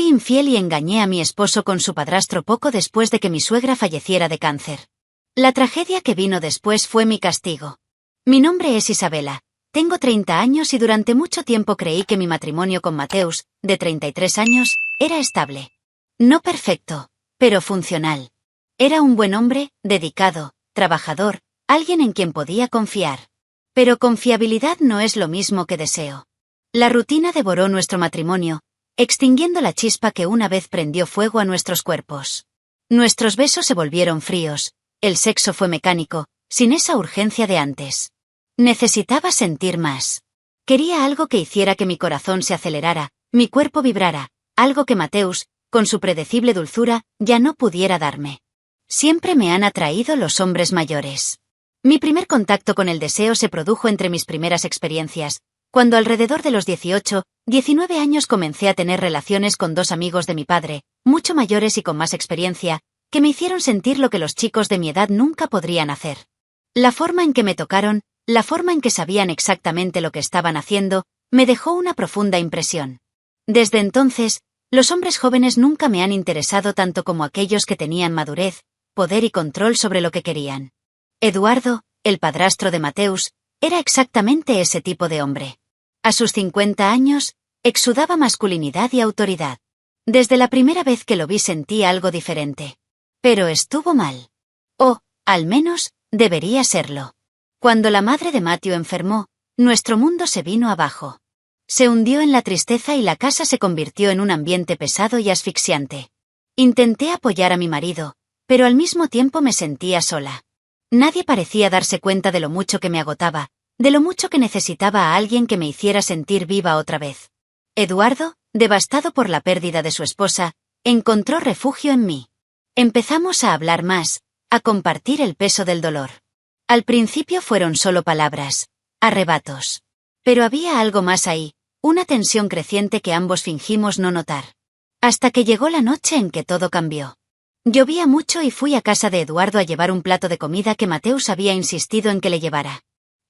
Fui infiel y engañé a mi esposo con su padrastro poco después de que mi suegra falleciera de cáncer. La tragedia que vino después fue mi castigo. Mi nombre es Isabela, tengo 30 años y durante mucho tiempo creí que mi matrimonio con Mateus, de 33 años, era estable. No perfecto, pero funcional. Era un buen hombre, dedicado, trabajador, alguien en quien podía confiar. Pero confiabilidad no es lo mismo que deseo. La rutina devoró nuestro matrimonio, extinguiendo la chispa que una vez prendió fuego a nuestros cuerpos. Nuestros besos se volvieron fríos, el sexo fue mecánico, sin esa urgencia de antes. Necesitaba sentir más. Quería algo que hiciera que mi corazón se acelerara, mi cuerpo vibrara, algo que Mateus, con su predecible dulzura, ya no pudiera darme. Siempre me han atraído los hombres mayores. Mi primer contacto con el deseo se produjo entre mis primeras experiencias, cuando alrededor de los 18, 19 años comencé a tener relaciones con dos amigos de mi padre, mucho mayores y con más experiencia, que me hicieron sentir lo que los chicos de mi edad nunca podrían hacer. La forma en que me tocaron, la forma en que sabían exactamente lo que estaban haciendo, me dejó una profunda impresión. Desde entonces, los hombres jóvenes nunca me han interesado tanto como aquellos que tenían madurez, poder y control sobre lo que querían. Eduardo, el padrastro de Mateus, era exactamente ese tipo de hombre. A sus 50 años, exudaba masculinidad y autoridad. Desde la primera vez que lo vi sentí algo diferente. Pero estuvo mal. O, al menos, debería serlo. Cuando la madre de Matthew enfermó, nuestro mundo se vino abajo. Se hundió en la tristeza y la casa se convirtió en un ambiente pesado y asfixiante. Intenté apoyar a mi marido, pero al mismo tiempo me sentía sola. Nadie parecía darse cuenta de lo mucho que me agotaba, de lo mucho que necesitaba a alguien que me hiciera sentir viva otra vez. Eduardo, devastado por la pérdida de su esposa, encontró refugio en mí. Empezamos a hablar más, a compartir el peso del dolor. Al principio fueron solo palabras, arrebatos. Pero había algo más ahí, una tensión creciente que ambos fingimos no notar. Hasta que llegó la noche en que todo cambió. Llovía mucho y fui a casa de Eduardo a llevar un plato de comida que Mateus había insistido en que le llevara.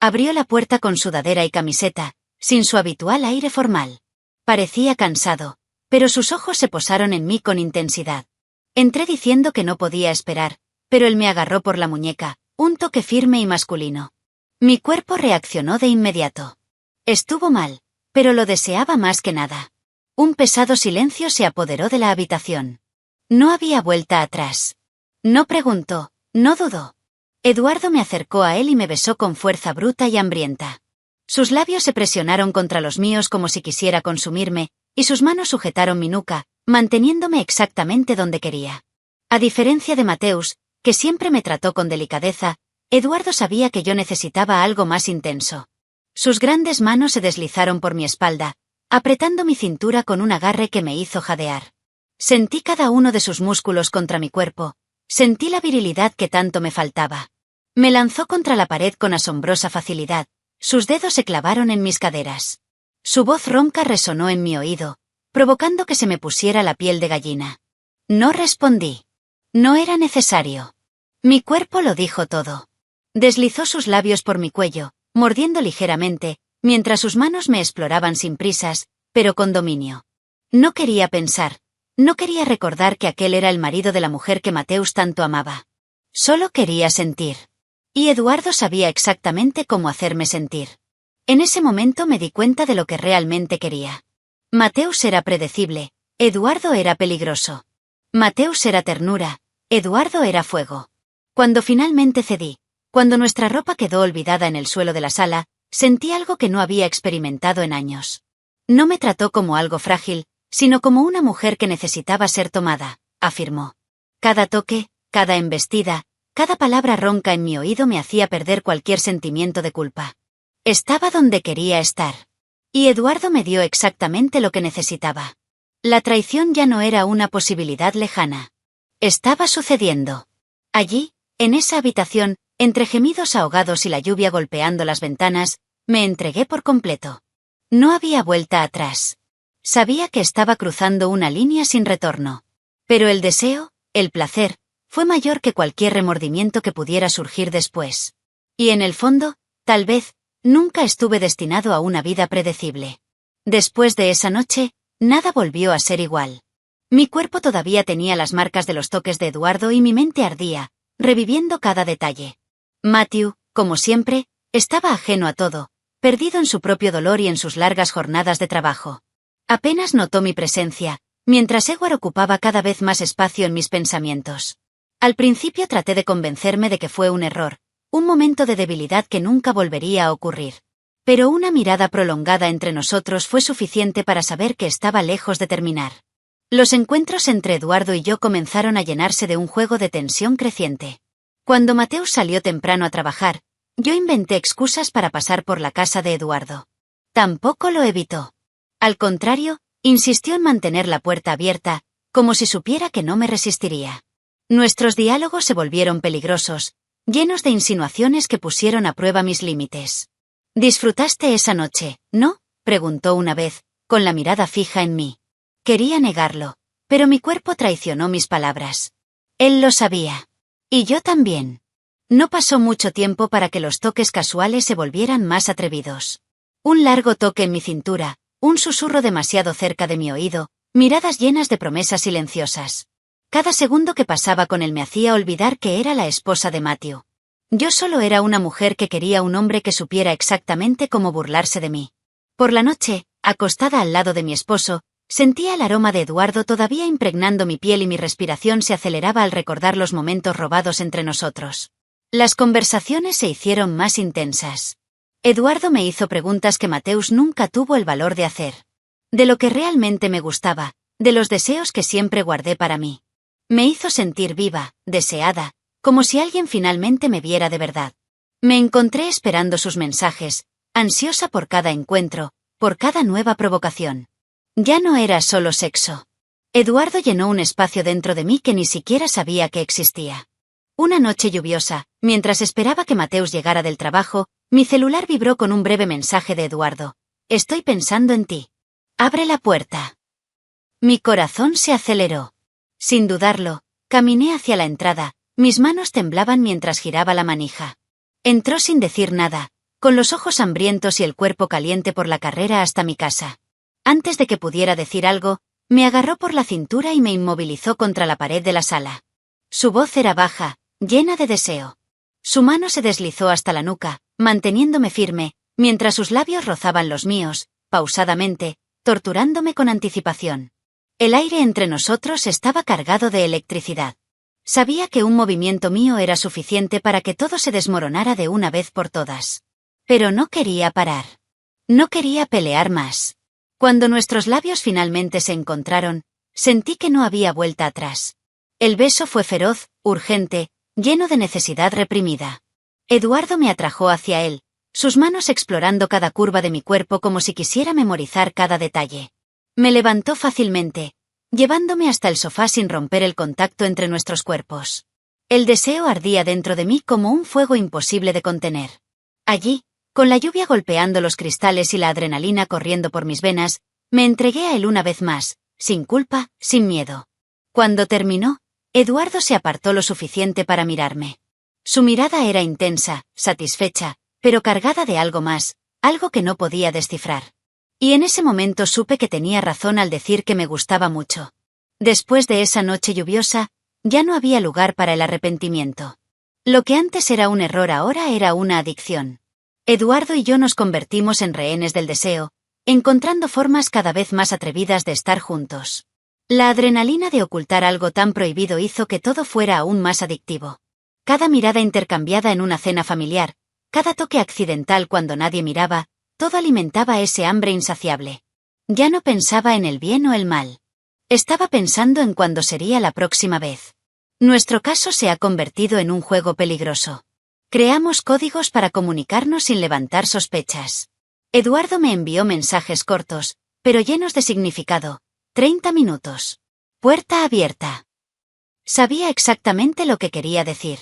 Abrió la puerta con sudadera y camiseta, sin su habitual aire formal. Parecía cansado, pero sus ojos se posaron en mí con intensidad. Entré diciendo que no podía esperar, pero él me agarró por la muñeca, un toque firme y masculino. Mi cuerpo reaccionó de inmediato. Estuvo mal, pero lo deseaba más que nada. Un pesado silencio se apoderó de la habitación. No había vuelta atrás. No preguntó, no dudó. Eduardo me acercó a él y me besó con fuerza bruta y hambrienta. Sus labios se presionaron contra los míos como si quisiera consumirme, y sus manos sujetaron mi nuca, manteniéndome exactamente donde quería. A diferencia de Mateus, que siempre me trató con delicadeza, Eduardo sabía que yo necesitaba algo más intenso. Sus grandes manos se deslizaron por mi espalda, apretando mi cintura con un agarre que me hizo jadear. Sentí cada uno de sus músculos contra mi cuerpo, sentí la virilidad que tanto me faltaba. Me lanzó contra la pared con asombrosa facilidad, sus dedos se clavaron en mis caderas. Su voz ronca resonó en mi oído, provocando que se me pusiera la piel de gallina. No respondí. No era necesario. Mi cuerpo lo dijo todo. Deslizó sus labios por mi cuello, mordiendo ligeramente, mientras sus manos me exploraban sin prisas, pero con dominio. No quería pensar. No quería recordar que aquel era el marido de la mujer que Mateus tanto amaba. Solo quería sentir. Y Eduardo sabía exactamente cómo hacerme sentir. En ese momento me di cuenta de lo que realmente quería. Mateus era predecible, Eduardo era peligroso. Mateus era ternura, Eduardo era fuego. Cuando finalmente cedí, cuando nuestra ropa quedó olvidada en el suelo de la sala, sentí algo que no había experimentado en años. No me trató como algo frágil, sino como una mujer que necesitaba ser tomada, afirmó. Cada toque, cada embestida, cada palabra ronca en mi oído me hacía perder cualquier sentimiento de culpa. Estaba donde quería estar. Y Eduardo me dio exactamente lo que necesitaba. La traición ya no era una posibilidad lejana. Estaba sucediendo. Allí, en esa habitación, entre gemidos ahogados y la lluvia golpeando las ventanas, me entregué por completo. No había vuelta atrás. Sabía que estaba cruzando una línea sin retorno. Pero el deseo, el placer, fue mayor que cualquier remordimiento que pudiera surgir después. Y en el fondo, tal vez, nunca estuve destinado a una vida predecible. Después de esa noche, nada volvió a ser igual. Mi cuerpo todavía tenía las marcas de los toques de Eduardo y mi mente ardía, reviviendo cada detalle. Matthew, como siempre, estaba ajeno a todo, perdido en su propio dolor y en sus largas jornadas de trabajo. Apenas notó mi presencia, mientras Edward ocupaba cada vez más espacio en mis pensamientos. Al principio traté de convencerme de que fue un error, un momento de debilidad que nunca volvería a ocurrir. Pero una mirada prolongada entre nosotros fue suficiente para saber que estaba lejos de terminar. Los encuentros entre Eduardo y yo comenzaron a llenarse de un juego de tensión creciente. Cuando Mateus salió temprano a trabajar, yo inventé excusas para pasar por la casa de Eduardo. Tampoco lo evitó. Al contrario, insistió en mantener la puerta abierta, como si supiera que no me resistiría. Nuestros diálogos se volvieron peligrosos, llenos de insinuaciones que pusieron a prueba mis límites. «¿Disfrutaste esa noche, no?», preguntó una vez, con la mirada fija en mí. Quería negarlo, pero mi cuerpo traicionó mis palabras. Él lo sabía. Y yo también. No pasó mucho tiempo para que los toques casuales se volvieran más atrevidos. Un largo toque en mi cintura, un susurro demasiado cerca de mi oído, miradas llenas de promesas silenciosas. Cada segundo que pasaba con él me hacía olvidar que era la esposa de Matthew. Yo solo era una mujer que quería un hombre que supiera exactamente cómo burlarse de mí. Por la noche, acostada al lado de mi esposo, sentía el aroma de Eduardo todavía impregnando mi piel y mi respiración se aceleraba al recordar los momentos robados entre nosotros. Las conversaciones se hicieron más intensas. Eduardo me hizo preguntas que Mateus nunca tuvo el valor de hacer. De lo que realmente me gustaba, de los deseos que siempre guardé para mí. Me hizo sentir viva, deseada, como si alguien finalmente me viera de verdad. Me encontré esperando sus mensajes, ansiosa por cada encuentro, por cada nueva provocación. Ya no era solo sexo. Eduardo llenó un espacio dentro de mí que ni siquiera sabía que existía. Una noche lluviosa, mientras esperaba que Mateus llegara del trabajo, mi celular vibró con un breve mensaje de Eduardo. «Estoy pensando en ti. Abre la puerta». Mi corazón se aceleró. Sin dudarlo, caminé hacia la entrada, mis manos temblaban mientras giraba la manija. Entró sin decir nada, con los ojos hambrientos y el cuerpo caliente por la carrera hasta mi casa. Antes de que pudiera decir algo, me agarró por la cintura y me inmovilizó contra la pared de la sala. Su voz era baja, llena de deseo. Su mano se deslizó hasta la nuca, manteniéndome firme, mientras sus labios rozaban los míos, pausadamente, torturándome con anticipación. El aire entre nosotros estaba cargado de electricidad. Sabía que un movimiento mío era suficiente para que todo se desmoronara de una vez por todas. Pero no quería parar. No quería pelear más. Cuando nuestros labios finalmente se encontraron, sentí que no había vuelta atrás. El beso fue feroz, urgente, lleno de necesidad reprimida. Eduardo me atrajo hacia él, sus manos explorando cada curva de mi cuerpo como si quisiera memorizar cada detalle. Me levantó fácilmente, llevándome hasta el sofá sin romper el contacto entre nuestros cuerpos. El deseo ardía dentro de mí como un fuego imposible de contener. Allí, con la lluvia golpeando los cristales y la adrenalina corriendo por mis venas, me entregué a él una vez más, sin culpa, sin miedo. Cuando terminó, Eduardo se apartó lo suficiente para mirarme. Su mirada era intensa, satisfecha, pero cargada de algo más, algo que no podía descifrar. Y en ese momento supe que tenía razón al decir que me gustaba mucho. Después de esa noche lluviosa, ya no había lugar para el arrepentimiento. Lo que antes era un error ahora era una adicción. Eduardo y yo nos convertimos en rehenes del deseo, encontrando formas cada vez más atrevidas de estar juntos. La adrenalina de ocultar algo tan prohibido hizo que todo fuera aún más adictivo. Cada mirada intercambiada en una cena familiar, cada toque accidental cuando nadie miraba, todo alimentaba ese hambre insaciable. Ya no pensaba en el bien o el mal. Estaba pensando en cuándo sería la próxima vez. Nuestro caso se ha convertido en un juego peligroso. Creamos códigos para comunicarnos sin levantar sospechas. Eduardo me envió mensajes cortos, pero llenos de significado. 30 minutos. Puerta abierta. Sabía exactamente lo que quería decir.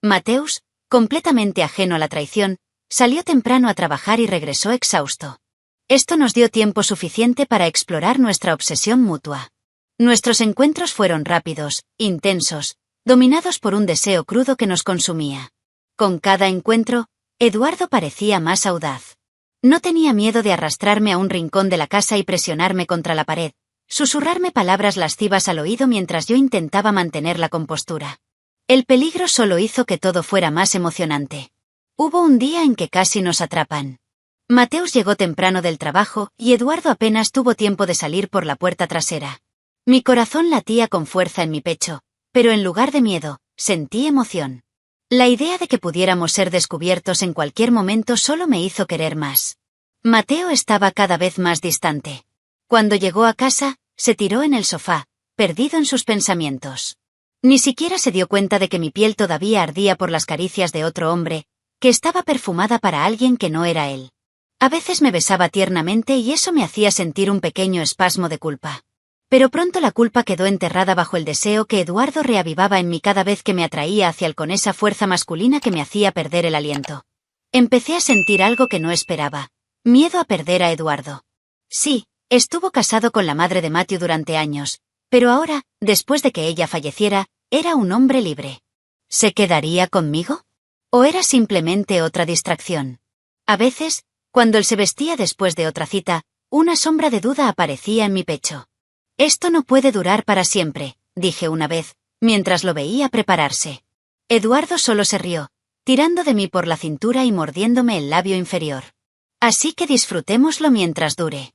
Mateus, completamente ajeno a la traición, salió temprano a trabajar y regresó exhausto. Esto nos dio tiempo suficiente para explorar nuestra obsesión mutua. Nuestros encuentros fueron rápidos, intensos, dominados por un deseo crudo que nos consumía. Con cada encuentro, Eduardo parecía más audaz. No tenía miedo de arrastrarme a un rincón de la casa y presionarme contra la pared, susurrarme palabras lascivas al oído mientras yo intentaba mantener la compostura. El peligro solo hizo que todo fuera más emocionante. Hubo un día en que casi nos atrapan. Mateus llegó temprano del trabajo y Eduardo apenas tuvo tiempo de salir por la puerta trasera. Mi corazón latía con fuerza en mi pecho, pero en lugar de miedo, sentí emoción. La idea de que pudiéramos ser descubiertos en cualquier momento solo me hizo querer más. Mateo estaba cada vez más distante. Cuando llegó a casa, se tiró en el sofá, perdido en sus pensamientos. Ni siquiera se dio cuenta de que mi piel todavía ardía por las caricias de otro hombre, que estaba perfumada para alguien que no era él. A veces me besaba tiernamente y eso me hacía sentir un pequeño espasmo de culpa. Pero pronto la culpa quedó enterrada bajo el deseo que Eduardo reavivaba en mí cada vez que me atraía hacia él con esa fuerza masculina que me hacía perder el aliento. Empecé a sentir algo que no esperaba: miedo a perder a Eduardo. Sí, estuvo casado con la madre de Matthew durante años, pero ahora, después de que ella falleciera, era un hombre libre. ¿Se quedaría conmigo? ¿O era simplemente otra distracción? A veces, cuando él se vestía después de otra cita, una sombra de duda aparecía en mi pecho. Esto no puede durar para siempre, dije una vez, mientras lo veía prepararse. Eduardo solo se rió, tirando de mí por la cintura y mordiéndome el labio inferior. Así que disfrutémoslo mientras dure.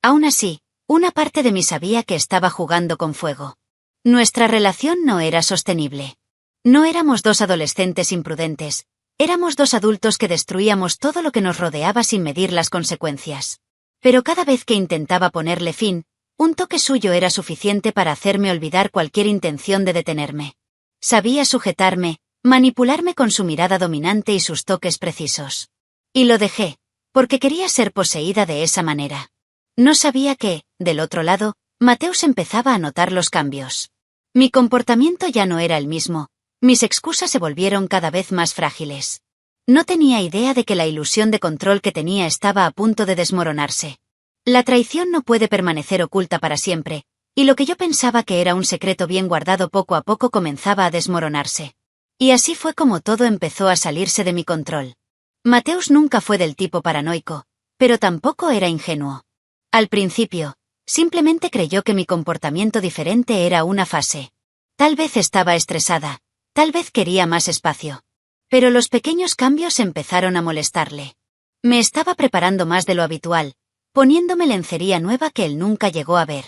Aún así, una parte de mí sabía que estaba jugando con fuego. Nuestra relación no era sostenible. No éramos dos adolescentes imprudentes, éramos dos adultos que destruíamos todo lo que nos rodeaba sin medir las consecuencias. Pero cada vez que intentaba ponerle fin, un toque suyo era suficiente para hacerme olvidar cualquier intención de detenerme. Sabía sujetarme, manipularme con su mirada dominante y sus toques precisos. Y lo dejé, porque quería ser poseída de esa manera. No sabía que, del otro lado, Mateus empezaba a notar los cambios. Mi comportamiento ya no era el mismo, mis excusas se volvieron cada vez más frágiles. No tenía idea de que la ilusión de control que tenía estaba a punto de desmoronarse. La traición no puede permanecer oculta para siempre, y lo que yo pensaba que era un secreto bien guardado poco a poco comenzaba a desmoronarse. Y así fue como todo empezó a salirse de mi control. Mateus nunca fue del tipo paranoico, pero tampoco era ingenuo. Al principio, simplemente creyó que mi comportamiento diferente era una fase. Tal vez estaba estresada, tal vez quería más espacio. Pero los pequeños cambios empezaron a molestarle. Me estaba preparando más de lo habitual, poniéndome lencería nueva que él nunca llegó a ver.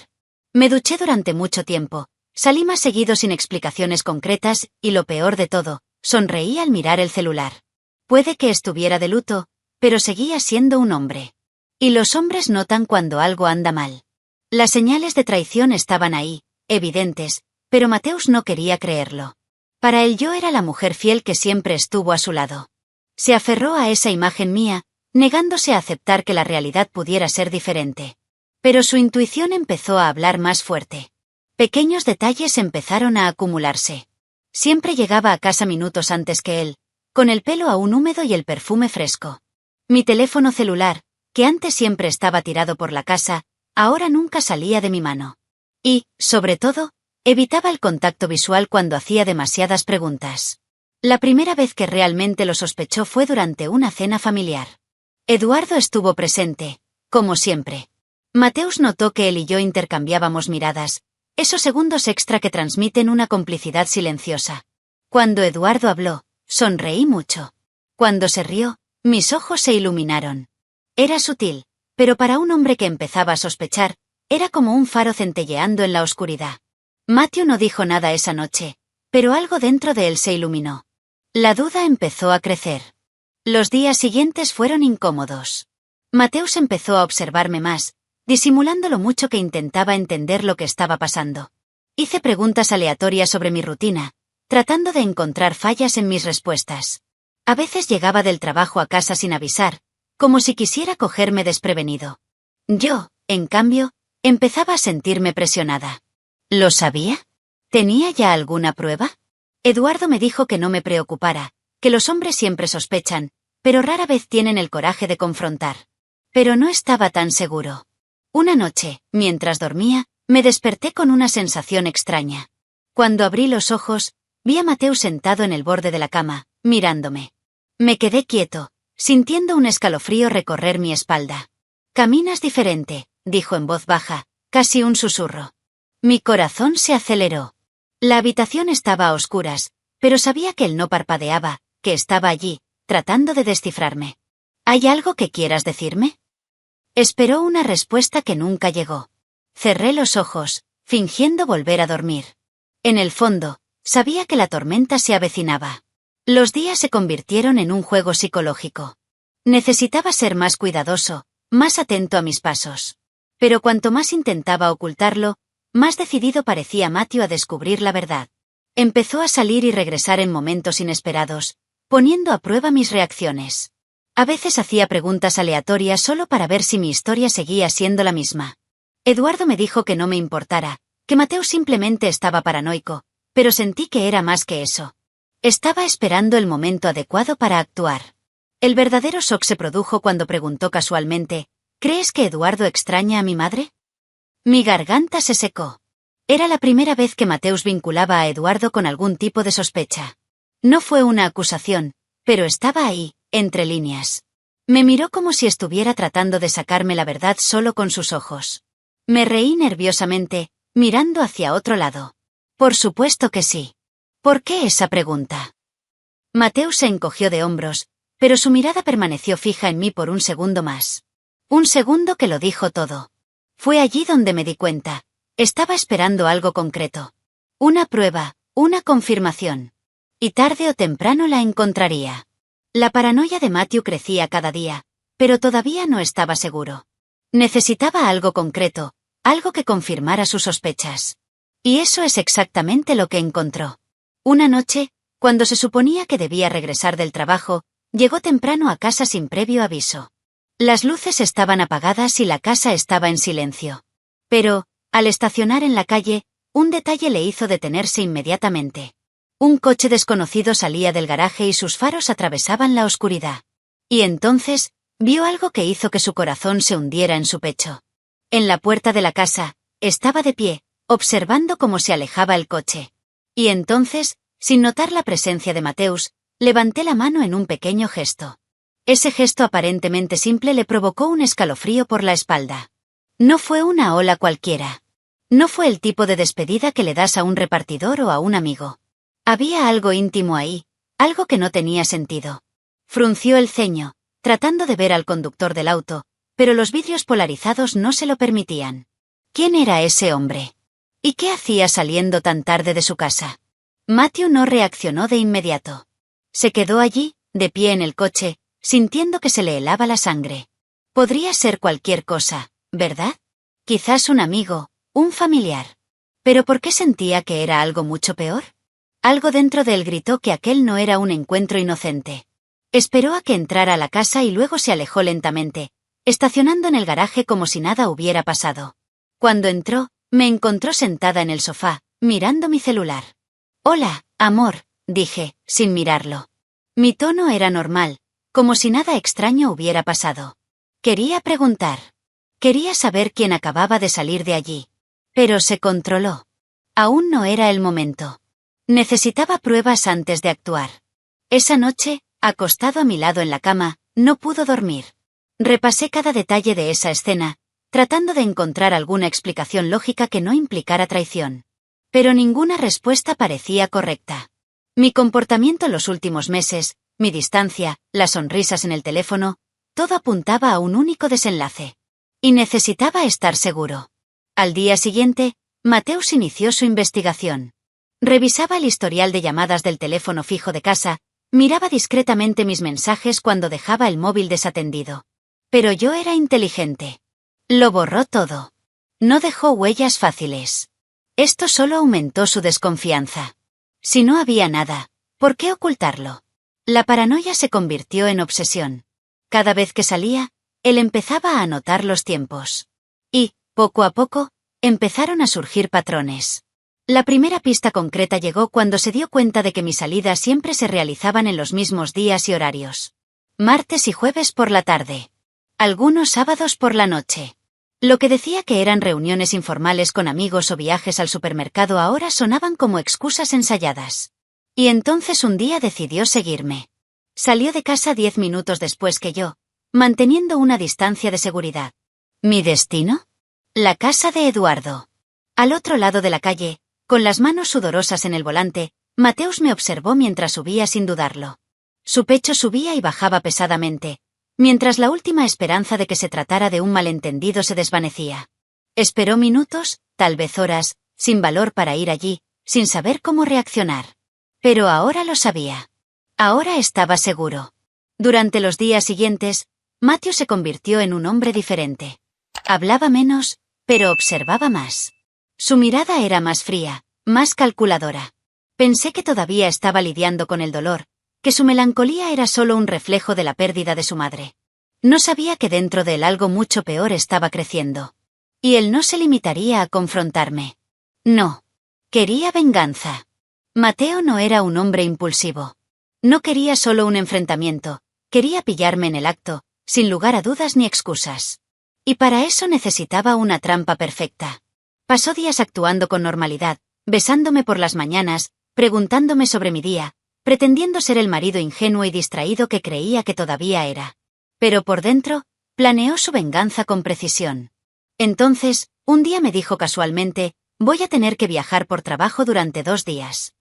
Me duché durante mucho tiempo, salí más seguido sin explicaciones concretas, y lo peor de todo, sonreí al mirar el celular. Puede que estuviera de luto, pero seguía siendo un hombre. Y los hombres notan cuando algo anda mal. Las señales de traición estaban ahí, evidentes, pero Mateus no quería creerlo. Para él yo era la mujer fiel que siempre estuvo a su lado. Se aferró a esa imagen mía, negándose a aceptar que la realidad pudiera ser diferente. Pero su intuición empezó a hablar más fuerte. Pequeños detalles empezaron a acumularse. Siempre llegaba a casa minutos antes que él, con el pelo aún húmedo y el perfume fresco. Mi teléfono celular, que antes siempre estaba tirado por la casa, ahora nunca salía de mi mano. Y, sobre todo, evitaba el contacto visual cuando hacía demasiadas preguntas. La primera vez que realmente lo sospechó fue durante una cena familiar. Eduardo estuvo presente, como siempre. Mateus notó que él y yo intercambiábamos miradas, esos segundos extra que transmiten una complicidad silenciosa. Cuando Eduardo habló, sonreí mucho. Cuando se rió, mis ojos se iluminaron. Era sutil, pero para un hombre que empezaba a sospechar, era como un faro centelleando en la oscuridad. Matthew no dijo nada esa noche, pero algo dentro de él se iluminó. La duda empezó a crecer. Los días siguientes fueron incómodos. Mateus empezó a observarme más, disimulando lo mucho que intentaba entender lo que estaba pasando. Hice preguntas aleatorias sobre mi rutina, tratando de encontrar fallas en mis respuestas. A veces llegaba del trabajo a casa sin avisar, como si quisiera cogerme desprevenido. Yo, en cambio, empezaba a sentirme presionada. ¿Lo sabía? ¿Tenía ya alguna prueba? Eduardo me dijo que no me preocupara, que los hombres siempre sospechan, pero rara vez tienen el coraje de confrontar. Pero no estaba tan seguro. Una noche, mientras dormía, me desperté con una sensación extraña. Cuando abrí los ojos, vi a Mateus sentado en el borde de la cama, mirándome. Me quedé quieto, sintiendo un escalofrío recorrer mi espalda. «Caminas diferente», dijo en voz baja, casi un susurro. Mi corazón se aceleró. La habitación estaba a oscuras, pero sabía que él no parpadeaba, que estaba allí, tratando de descifrarme. ¿Hay algo que quieras decirme? Esperó una respuesta que nunca llegó. Cerré los ojos, fingiendo volver a dormir. En el fondo, sabía que la tormenta se avecinaba. Los días se convirtieron en un juego psicológico. Necesitaba ser más cuidadoso, más atento a mis pasos. Pero cuanto más intentaba ocultarlo, más decidido parecía Matthew a descubrir la verdad. Empezó a salir y regresar en momentos inesperados, poniendo a prueba mis reacciones. A veces hacía preguntas aleatorias solo para ver si mi historia seguía siendo la misma. Eduardo me dijo que no me importara, que Mateo simplemente estaba paranoico, pero sentí que era más que eso. Estaba esperando el momento adecuado para actuar. El verdadero shock se produjo cuando preguntó casualmente, ¿crees que Eduardo extraña a mi madre? Mi garganta se secó. Era la primera vez que Mateus vinculaba a Eduardo con algún tipo de sospecha. No fue una acusación, pero estaba ahí, entre líneas. Me miró como si estuviera tratando de sacarme la verdad solo con sus ojos. Me reí nerviosamente, mirando hacia otro lado. Por supuesto que sí. ¿Por qué esa pregunta? Mateus se encogió de hombros, pero su mirada permaneció fija en mí por un segundo más. Un segundo que lo dijo todo. Fue allí donde me di cuenta. Estaba esperando algo concreto. Una prueba, una confirmación. Y tarde o temprano la encontraría. La paranoia de Matthew crecía cada día, pero todavía no estaba seguro. Necesitaba algo concreto, algo que confirmara sus sospechas. Y eso es exactamente lo que encontró. Una noche, cuando se suponía que debía regresar del trabajo, llegó temprano a casa sin previo aviso. Las luces estaban apagadas y la casa estaba en silencio. Pero, al estacionar en la calle, un detalle le hizo detenerse inmediatamente. Un coche desconocido salía del garaje y sus faros atravesaban la oscuridad. Y entonces, vio algo que hizo que su corazón se hundiera en su pecho. En la puerta de la casa, estaba de pie, observando cómo se alejaba el coche. Y entonces, sin notar la presencia de Mateus, levanté la mano en un pequeño gesto. Ese gesto aparentemente simple le provocó un escalofrío por la espalda. No fue una hola cualquiera. No fue el tipo de despedida que le das a un repartidor o a un amigo. Había algo íntimo ahí, algo que no tenía sentido. Frunció el ceño, tratando de ver al conductor del auto, pero los vidrios polarizados no se lo permitían. ¿Quién era ese hombre? ¿Y qué hacía saliendo tan tarde de su casa? Matthew no reaccionó de inmediato. Se quedó allí, de pie en el coche, sintiendo que se le helaba la sangre. Podría ser cualquier cosa, ¿verdad? Quizás un amigo, un familiar. ¿Pero por qué sentía que era algo mucho peor? Algo dentro de él gritó que aquel no era un encuentro inocente. Esperó a que entrara a la casa y luego se alejó lentamente, estacionando en el garaje como si nada hubiera pasado. Cuando entró, me encontró sentada en el sofá, mirando mi celular. «Hola, amor», dije, sin mirarlo. Mi tono era normal, como si nada extraño hubiera pasado. Quería preguntar. Quería saber quién acababa de salir de allí. Pero se controló. Aún no era el momento. Necesitaba pruebas antes de actuar. Esa noche, acostado a mi lado en la cama, no pudo dormir. Repasé cada detalle de esa escena, tratando de encontrar alguna explicación lógica que no implicara traición. Pero ninguna respuesta parecía correcta. Mi comportamiento en los últimos meses, mi distancia, las sonrisas en el teléfono, todo apuntaba a un único desenlace. Y necesitaba estar seguro. Al día siguiente, Mateus inició su investigación. Revisaba el historial de llamadas del teléfono fijo de casa, miraba discretamente mis mensajes cuando dejaba el móvil desatendido. Pero yo era inteligente. Lo borró todo. No dejó huellas fáciles. Esto solo aumentó su desconfianza. Si no había nada, ¿por qué ocultarlo? La paranoia se convirtió en obsesión. Cada vez que salía, él empezaba a anotar los tiempos. Y, poco a poco, empezaron a surgir patrones. La primera pista concreta llegó cuando se dio cuenta de que mis salidas siempre se realizaban en los mismos días y horarios. Martes y jueves por la tarde. Algunos sábados por la noche. Lo que decía que eran reuniones informales con amigos o viajes al supermercado ahora sonaban como excusas ensayadas. Y entonces un día decidió seguirme. Salió de casa 10 minutos después que yo, manteniendo una distancia de seguridad. ¿Mi destino? La casa de Eduardo. Al otro lado de la calle, con las manos sudorosas en el volante, Mateus me observó mientras subía sin dudarlo. Su pecho subía y bajaba pesadamente, mientras la última esperanza de que se tratara de un malentendido se desvanecía. Esperó minutos, tal vez horas, sin valor para ir allí, sin saber cómo reaccionar. Pero ahora lo sabía. Ahora estaba seguro. Durante los días siguientes, Matthew se convirtió en un hombre diferente. Hablaba menos, pero observaba más. Su mirada era más fría, más calculadora. Pensé que todavía estaba lidiando con el dolor, que su melancolía era solo un reflejo de la pérdida de su madre. No sabía que dentro de él algo mucho peor estaba creciendo. Y él no se limitaría a confrontarme. No. Quería venganza. Mateo no era un hombre impulsivo. No quería solo un enfrentamiento, quería pillarme en el acto, sin lugar a dudas ni excusas. Y para eso necesitaba una trampa perfecta. Pasó días actuando con normalidad, besándome por las mañanas, preguntándome sobre mi día, pretendiendo ser el marido ingenuo y distraído que creía que todavía era. Pero por dentro, planeó su venganza con precisión. Entonces, un día me dijo casualmente, voy a tener que viajar por trabajo durante 2 días.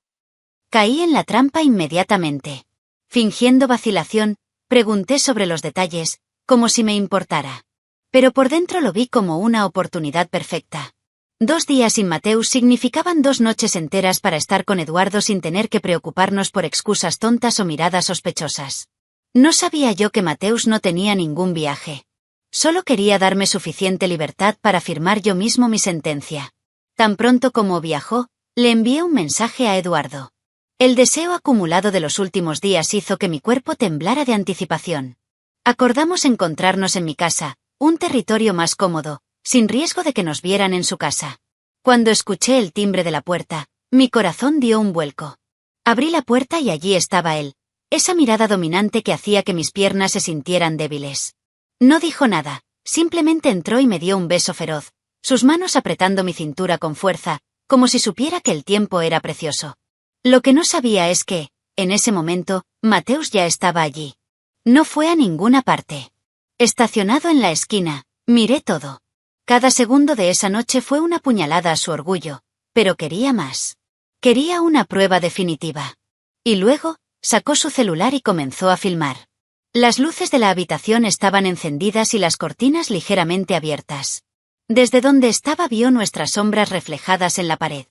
Caí en la trampa inmediatamente. Fingiendo vacilación, pregunté sobre los detalles, como si me importara. Pero por dentro lo vi como una oportunidad perfecta. 2 días sin Mateus significaban 2 noches enteras para estar con Eduardo sin tener que preocuparnos por excusas tontas o miradas sospechosas. No sabía yo que Mateus no tenía ningún viaje. Solo quería darme suficiente libertad para firmar yo mismo mi sentencia. Tan pronto como viajó, le envié un mensaje a Eduardo. El deseo acumulado de los últimos días hizo que mi cuerpo temblara de anticipación. Acordamos encontrarnos en mi casa, un territorio más cómodo, sin riesgo de que nos vieran en su casa. Cuando escuché el timbre de la puerta, mi corazón dio un vuelco. Abrí la puerta y allí estaba él, esa mirada dominante que hacía que mis piernas se sintieran débiles. No dijo nada, simplemente entró y me dio un beso feroz, sus manos apretando mi cintura con fuerza, como si supiera que el tiempo era precioso. Lo que no sabía es que, en ese momento, Mateus ya estaba allí. No fue a ninguna parte. Estacionado en la esquina, miré todo. Cada segundo de esa noche fue una puñalada a su orgullo, pero quería más. Quería una prueba definitiva. Y luego, sacó su celular y comenzó a filmar. Las luces de la habitación estaban encendidas y las cortinas ligeramente abiertas. Desde donde estaba vio nuestras sombras reflejadas en la pared.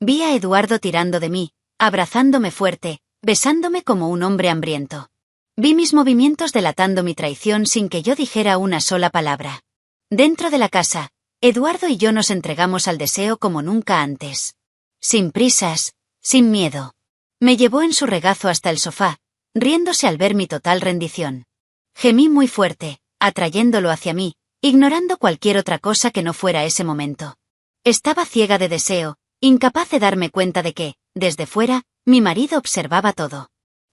Vi a Eduardo tirando de mí, abrazándome fuerte, besándome como un hombre hambriento. Vi mis movimientos delatando mi traición sin que yo dijera una sola palabra. Dentro de la casa, Eduardo y yo nos entregamos al deseo como nunca antes. Sin prisas, sin miedo. Me llevó en su regazo hasta el sofá, riéndose al ver mi total rendición. Gemí muy fuerte, atrayéndolo hacia mí, ignorando cualquier otra cosa que no fuera ese momento. Estaba ciega de deseo, incapaz de darme cuenta de que, desde fuera, mi marido observaba todo.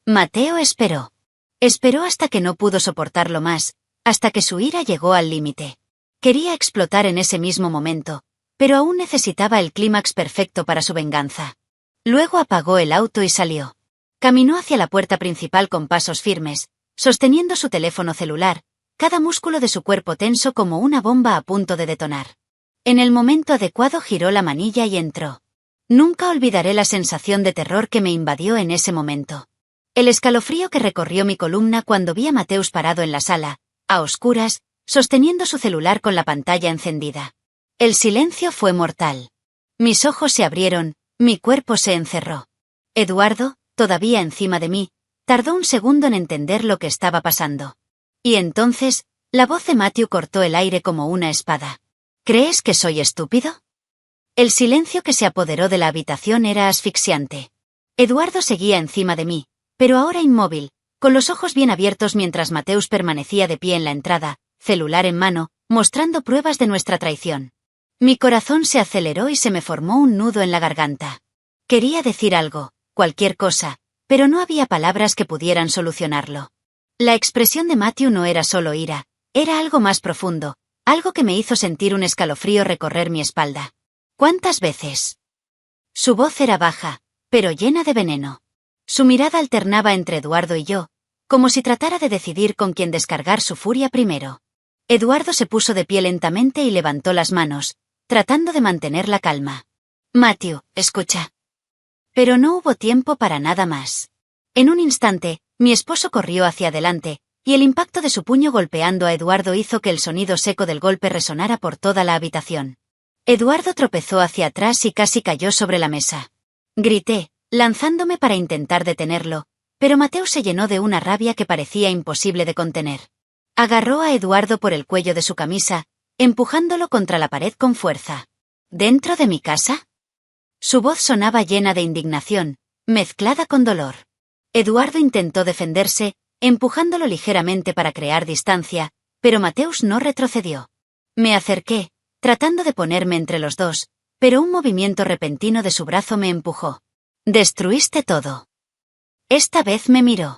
Mateo esperó. Esperó hasta que no pudo soportarlo más, hasta que su ira llegó al límite. Quería explotar en ese mismo momento, pero aún necesitaba el clímax perfecto para su venganza. Luego apagó el auto y salió. Caminó hacia la puerta principal con pasos firmes, sosteniendo su teléfono celular, cada músculo de su cuerpo tenso como una bomba a punto de detonar. En el momento adecuado giró la manilla y entró. Nunca olvidaré la sensación de terror que me invadió en ese momento. El escalofrío que recorrió mi columna cuando vi a Mateus parado en la sala, a oscuras, sosteniendo su celular con la pantalla encendida. El silencio fue mortal. Mis ojos se abrieron, mi cuerpo se encerró. Eduardo, todavía encima de mí, tardó un segundo en entender lo que estaba pasando. Y entonces, la voz de Matthew cortó el aire como una espada. ¿Crees que soy estúpido? El silencio que se apoderó de la habitación era asfixiante. Eduardo seguía encima de mí, pero ahora inmóvil, con los ojos bien abiertos mientras Mateus permanecía de pie en la entrada, celular en mano, mostrando pruebas de nuestra traición. Mi corazón se aceleró y se me formó un nudo en la garganta. Quería decir algo, cualquier cosa, pero no había palabras que pudieran solucionarlo. La expresión de Matthew no era solo ira, era algo más profundo, algo que me hizo sentir un escalofrío recorrer mi espalda. ¿Cuántas veces? Su voz era baja, pero llena de veneno. Su mirada alternaba entre Eduardo y yo, como si tratara de decidir con quién descargar su furia primero. Eduardo se puso de pie lentamente y levantó las manos, tratando de mantener la calma. Matthew, escucha. Pero no hubo tiempo para nada más. En un instante, mi esposo corrió hacia adelante, y el impacto de su puño golpeando a Eduardo hizo que el sonido seco del golpe resonara por toda la habitación. Eduardo tropezó hacia atrás y casi cayó sobre la mesa. Grité, lanzándome para intentar detenerlo, pero Mateo se llenó de una rabia que parecía imposible de contener. Agarró a Eduardo por el cuello de su camisa, empujándolo contra la pared con fuerza. ¿Dentro de mi casa? Su voz sonaba llena de indignación, mezclada con dolor. Eduardo intentó defenderse, empujándolo ligeramente para crear distancia, pero Mateus no retrocedió. Me acerqué, tratando de ponerme entre los dos, pero un movimiento repentino de su brazo me empujó. «Destruiste todo». Esta vez me miró.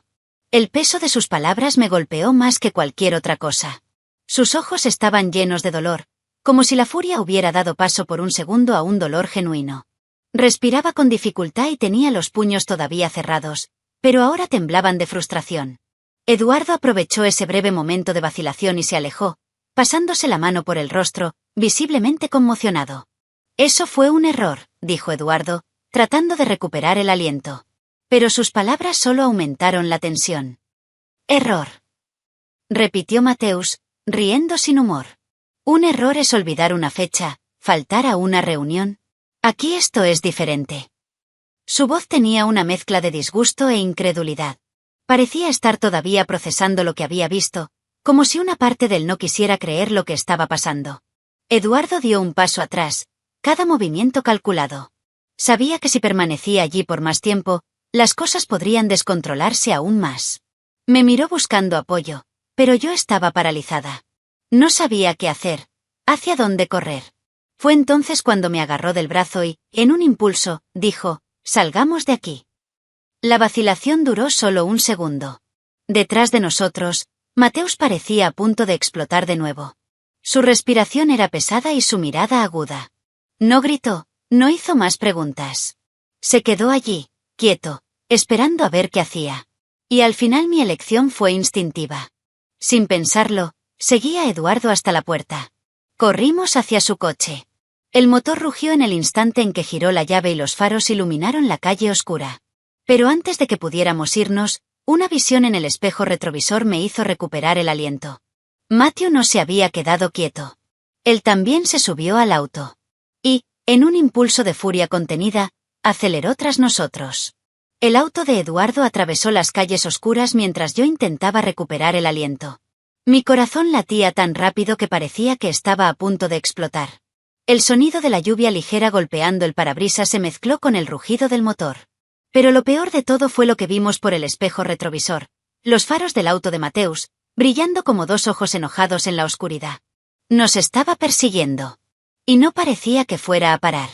El peso de sus palabras me golpeó más que cualquier otra cosa. Sus ojos estaban llenos de dolor, como si la furia hubiera dado paso por un segundo a un dolor genuino. Respiraba con dificultad y tenía los puños todavía cerrados, pero ahora temblaban de frustración. Eduardo aprovechó ese breve momento de vacilación y se alejó, pasándose la mano por el rostro, visiblemente conmocionado. «Eso fue un error», dijo Eduardo, tratando de recuperar el aliento. Pero sus palabras solo aumentaron la tensión. «Error», repitió Mateus, riendo sin humor. «Un error es olvidar una fecha, faltar a una reunión. Aquí esto es diferente». Su voz tenía una mezcla de disgusto e incredulidad. Parecía estar todavía procesando lo que había visto, como si una parte de él no quisiera creer lo que estaba pasando. Eduardo dio un paso atrás, cada movimiento calculado. Sabía que si permanecía allí por más tiempo, las cosas podrían descontrolarse aún más. Me miró buscando apoyo, pero yo estaba paralizada. No sabía qué hacer, hacia dónde correr. Fue entonces cuando me agarró del brazo y, en un impulso, dijo, «Salgamos de aquí». La vacilación duró solo un segundo. Detrás de nosotros, Mateus parecía a punto de explotar de nuevo. Su respiración era pesada y su mirada aguda. No gritó, no hizo más preguntas. Se quedó allí, quieto, esperando a ver qué hacía. Y al final mi elección fue instintiva. Sin pensarlo, seguí a Eduardo hasta la puerta. Corrimos hacia su coche. El motor rugió en el instante en que giró la llave y los faros iluminaron la calle oscura. Pero antes de que pudiéramos irnos, una visión en el espejo retrovisor me hizo recuperar el aliento. Matthew no se había quedado quieto. Él también se subió al auto. Y, en un impulso de furia contenida, aceleró tras nosotros. El auto de Eduardo atravesó las calles oscuras mientras yo intentaba recuperar el aliento. Mi corazón latía tan rápido que parecía que estaba a punto de explotar. El sonido de la lluvia ligera golpeando el parabrisas se mezcló con el rugido del motor. Pero lo peor de todo fue lo que vimos por el espejo retrovisor, los faros del auto de Mateus, brillando como dos ojos enojados en la oscuridad. Nos estaba persiguiendo. Y no parecía que fuera a parar.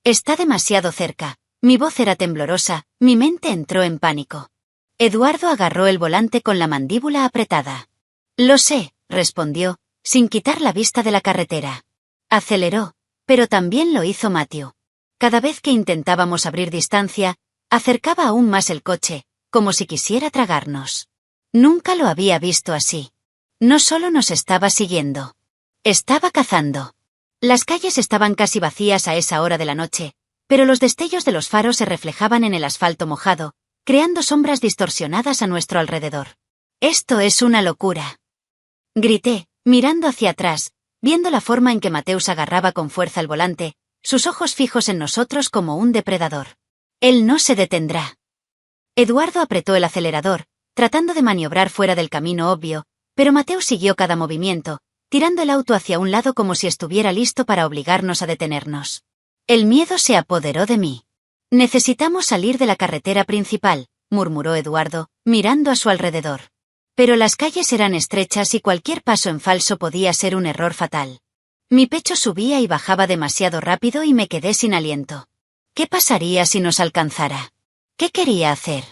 Está demasiado cerca. Mi voz era temblorosa, mi mente entró en pánico. Eduardo agarró el volante con la mandíbula apretada. «Lo sé», respondió, sin quitar la vista de la carretera. Aceleró, pero también lo hizo Matthew. Cada vez que intentábamos abrir distancia, acercaba aún más el coche, como si quisiera tragarnos. Nunca lo había visto así. No solo nos estaba siguiendo. Estaba cazando. Las calles estaban casi vacías a esa hora de la noche, pero los destellos de los faros se reflejaban en el asfalto mojado, creando sombras distorsionadas a nuestro alrededor. «Esto es una locura», grité, mirando hacia atrás, viendo la forma en que Mateus agarraba con fuerza el volante, sus ojos fijos en nosotros como un depredador. «Él no se detendrá». Eduardo apretó el acelerador, tratando de maniobrar fuera del camino obvio, pero Mateus siguió cada movimiento, tirando el auto hacia un lado como si estuviera listo para obligarnos a detenernos. El miedo se apoderó de mí. «Necesitamos salir de la carretera principal», murmuró Eduardo, mirando a su alrededor. Pero las calles eran estrechas y cualquier paso en falso podía ser un error fatal. Mi pecho subía y bajaba demasiado rápido y me quedé sin aliento. ¿Qué pasaría si nos alcanzara? ¿Qué quería hacer?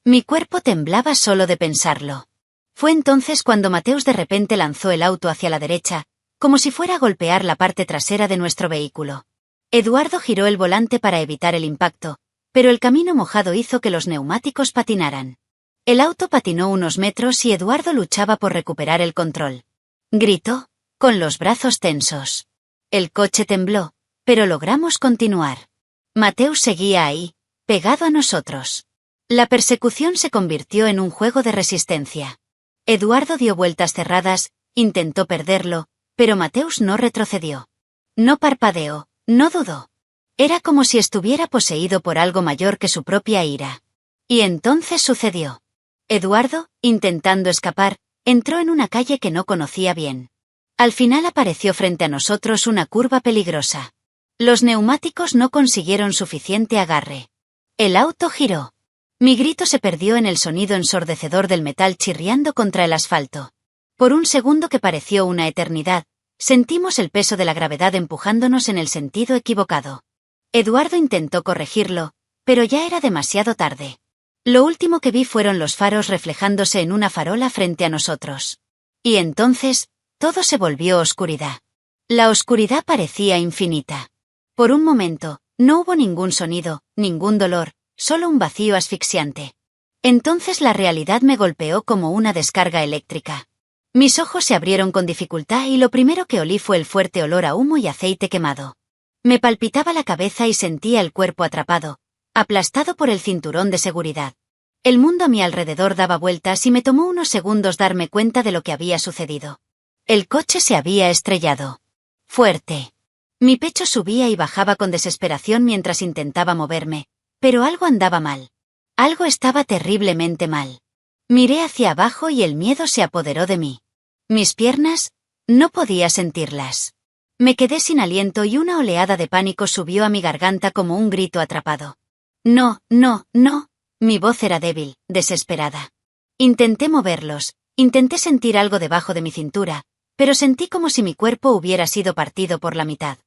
Mi cuerpo temblaba solo de pensarlo. Fue entonces cuando Mateus de repente lanzó el auto hacia la derecha, como si fuera a golpear la parte trasera de nuestro vehículo. Eduardo giró el volante para evitar el impacto, pero el camino mojado hizo que los neumáticos patinaran. El auto patinó unos metros y Eduardo luchaba por recuperar el control. Gritó, con los brazos tensos. El coche tembló, pero logramos continuar. Mateus seguía ahí, pegado a nosotros. La persecución se convirtió en un juego de resistencia. Eduardo dio vueltas cerradas, intentó perderlo, pero Mateus no retrocedió. No parpadeó, no dudó. Era como si estuviera poseído por algo mayor que su propia ira. Y entonces sucedió. Eduardo, intentando escapar, entró en una calle que no conocía bien. Al final apareció frente a nosotros una curva peligrosa. Los neumáticos no consiguieron suficiente agarre. El auto giró. Mi grito se perdió en el sonido ensordecedor del metal chirriando contra el asfalto. Por un segundo que pareció una eternidad, sentimos el peso de la gravedad empujándonos en el sentido equivocado. Eduardo intentó corregirlo, pero ya era demasiado tarde. Lo último que vi fueron los faros reflejándose en una farola frente a nosotros. Y entonces, todo se volvió oscuridad. La oscuridad parecía infinita. Por un momento, no hubo ningún sonido, ningún dolor, solo un vacío asfixiante. Entonces la realidad me golpeó como una descarga eléctrica. Mis ojos se abrieron con dificultad y lo primero que olí fue el fuerte olor a humo y aceite quemado. Me palpitaba la cabeza y sentía el cuerpo atrapado, aplastado por el cinturón de seguridad. El mundo a mi alrededor daba vueltas y me tomó unos segundos darme cuenta de lo que había sucedido. El coche se había estrellado. Fuerte. Mi pecho subía y bajaba con desesperación mientras intentaba moverme, pero algo andaba mal. Algo estaba terriblemente mal. Miré hacia abajo y el miedo se apoderó de mí. Mis piernas, no podía sentirlas. Me quedé sin aliento y una oleada de pánico subió a mi garganta como un grito atrapado. No, no, no. Mi voz era débil, desesperada. Intenté moverlos, intenté sentir algo debajo de mi cintura, pero sentí como si mi cuerpo hubiera sido partido por la mitad.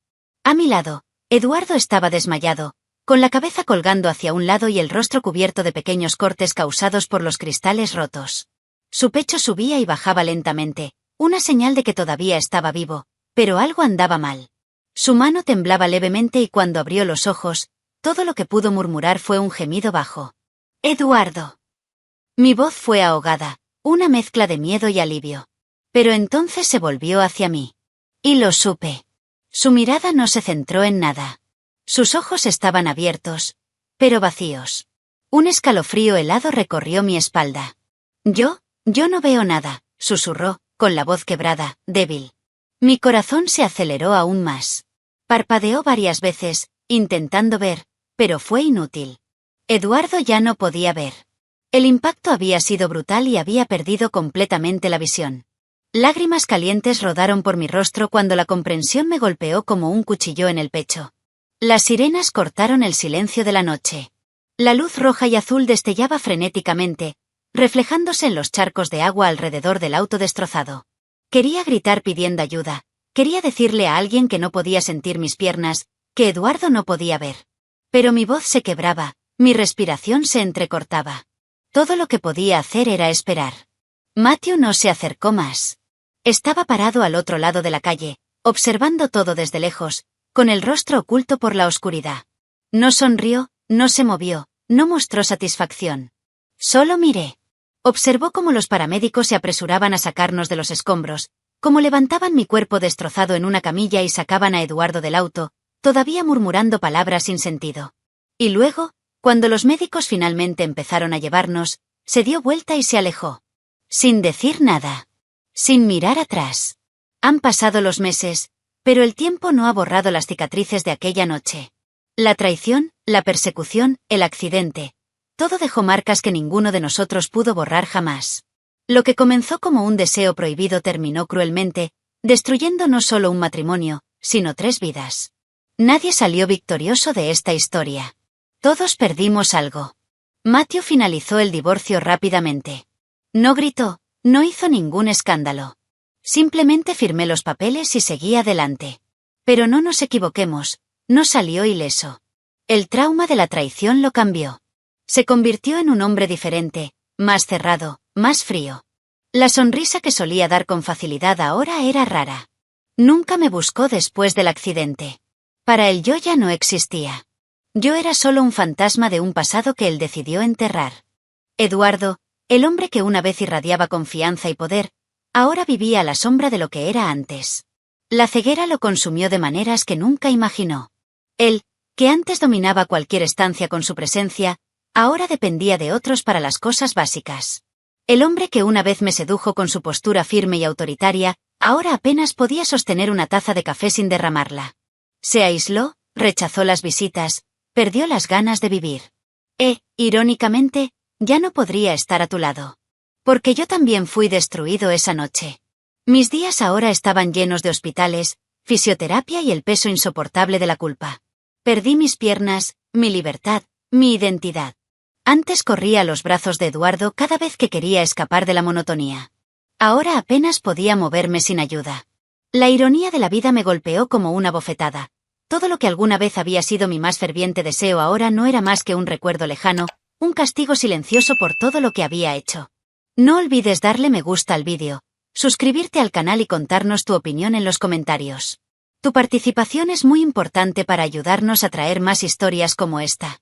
A mi lado, Eduardo estaba desmayado, con la cabeza colgando hacia un lado y el rostro cubierto de pequeños cortes causados por los cristales rotos. Su pecho subía y bajaba lentamente, una señal de que todavía estaba vivo, pero algo andaba mal. Su mano temblaba levemente y cuando abrió los ojos, todo lo que pudo murmurar fue un gemido bajo. «Eduardo». Mi voz fue ahogada, una mezcla de miedo y alivio. Pero entonces se volvió hacia mí. Y lo supe. Su mirada no se centró en nada. Sus ojos estaban abiertos, pero vacíos. Un escalofrío helado recorrió mi espalda. Yo no veo nada», susurró, con la voz quebrada, débil. Mi corazón se aceleró aún más. Parpadeó varias veces, intentando ver, pero fue inútil. Eduardo ya no podía ver. El impacto había sido brutal y había perdido completamente la visión. Lágrimas calientes rodaron por mi rostro cuando la comprensión me golpeó como un cuchillo en el pecho. Las sirenas cortaron el silencio de la noche. La luz roja y azul destellaba frenéticamente, reflejándose en los charcos de agua alrededor del auto destrozado. Quería gritar pidiendo ayuda, quería decirle a alguien que no podía sentir mis piernas, que Eduardo no podía ver. Pero mi voz se quebraba, mi respiración se entrecortaba. Todo lo que podía hacer era esperar. Matthew no se acercó más. Estaba parado al otro lado de la calle, observando todo desde lejos, con el rostro oculto por la oscuridad. No sonrió, no se movió, no mostró satisfacción. Solo miré. Observó cómo los paramédicos se apresuraban a sacarnos de los escombros, cómo levantaban mi cuerpo destrozado en una camilla y sacaban a Eduardo del auto, todavía murmurando palabras sin sentido. Y luego, cuando los médicos finalmente empezaron a llevarnos, se dio vuelta y se alejó. Sin decir nada. Sin mirar atrás. Han pasado los meses, pero el tiempo no ha borrado las cicatrices de aquella noche. La traición, la persecución, el accidente. Todo dejó marcas que ninguno de nosotros pudo borrar jamás. Lo que comenzó como un deseo prohibido terminó cruelmente, destruyendo no solo un matrimonio, sino 3 vidas. Nadie salió victorioso de esta historia. Todos perdimos algo. Matthew finalizó el divorcio rápidamente. No gritó, no hizo ningún escándalo. Simplemente firmé los papeles y seguí adelante. Pero no nos equivoquemos, no salió ileso. El trauma de la traición lo cambió. Se convirtió en un hombre diferente, más cerrado, más frío. La sonrisa que solía dar con facilidad ahora era rara. Nunca me buscó después del accidente. Para él yo ya no existía. Yo era solo un fantasma de un pasado que él decidió enterrar. Eduardo, el hombre que una vez irradiaba confianza y poder, Ahora vivía a la sombra de lo que era antes. La ceguera lo consumió de maneras que nunca imaginó. Él, que antes dominaba cualquier estancia con su presencia, ahora dependía de otros para las cosas básicas. El hombre que una vez me sedujo con su postura firme y autoritaria, ahora apenas podía sostener una taza de café sin derramarla. Se aisló, rechazó las visitas, perdió las ganas de vivir. Irónicamente, ya no podría estar a tu lado. Porque yo también fui destruido esa noche. Mis días ahora estaban llenos de hospitales, fisioterapia y el peso insoportable de la culpa. Perdí mis piernas, mi libertad, mi identidad. Antes corría a los brazos de Eduardo cada vez que quería escapar de la monotonía. Ahora apenas podía moverme sin ayuda. La ironía de la vida me golpeó como una bofetada. Todo lo que alguna vez había sido mi más ferviente deseo ahora no era más que un recuerdo lejano, un castigo silencioso por todo lo que había hecho. No olvides darle me gusta al vídeo, suscribirte al canal y contarnos tu opinión en los comentarios. Tu participación es muy importante para ayudarnos a traer más historias como esta.